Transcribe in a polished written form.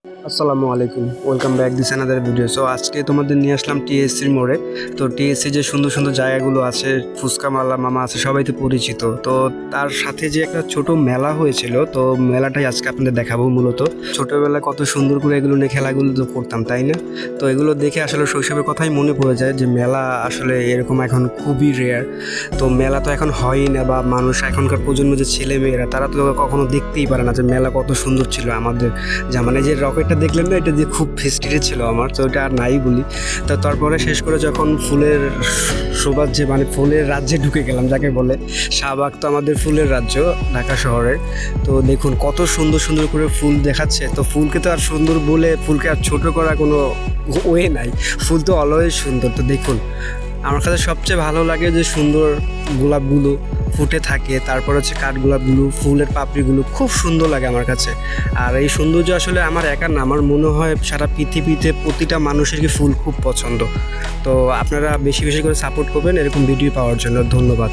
আসসালামু আলাইকুম, welcome back this another video. So আজকে তোমাদের নিয়ে আসলাম টিএসসির মোড়ে। তো টিএসসি যে সুন্দর সুন্দর জায়গাগুলো আছে, ফুচকা মালা মামা আছে, সবাই তো পরিচিত। তো তার সাথে যে একটা ছোট মেলা হয়েছিল, তো মেলাটাই আজকে আপনাদের দেখাবো। মূলত ছোটোবেলায় কত সুন্দর করে এগুলো নিয়ে খেলাগুলো তো করতাম, তাই না? তো এগুলো দেখে আসলে শৈশবের কথাই মনে পড়ে যায় যে মেলা আসলে এরকম এখন খুবই রেয়ার। তো মেলা তো এখন হয়ই না, বা মানুষ এখনকার প্রজন্ম যে ছেলে মেয়েরা তারা তো কখনো দেখতেই পারে না যে মেলা কত সুন্দর ছিল আমাদের। যা মানে যে রকেটটা দেখলেন না, এটা দিয়ে খুব ফেস্টিভেট ছিল আমার, তো এটা আর নাই বলি। তো তারপরে শেষ করে যখন ফুলের সৌভাজ্যে মানে ফুলের রাজ্যে ঢুকে গেলাম যাকে বলে, শাহবাগ তো আমাদের ফুলের রাজ্য ঢাকা শহরের। তো দেখুন কত সুন্দর সুন্দর করে ফুল দেখাচ্ছে। তো ফুলকে তো আর সুন্দর বলে ফুলকে আর ছোট করা কোনো ওয়ে নাই, ফুল তো অলওয়েজ সুন্দর। তো দেখুন আমার কাছে সবচেয়ে ভালো লাগে যে সুন্দর গোলাপগুলো ফুটে থাকে, তারপর হচ্ছে কাঠগোলাপগুলো, ফুলের পাপড়িগুলো খুব সুন্দর লাগে আমার কাছে। আর এই সৌন্দর্য আসলে আমার একার না, আমার মনে হয় সারা পৃথিবীতে প্রতিটা মানুষেরই ফুল খুব পছন্দ। তো আপনারা বেশি বেশি করে সাপোর্ট করবেন এরকম ভিডিও পাওয়ার জন্য। ধন্যবাদ।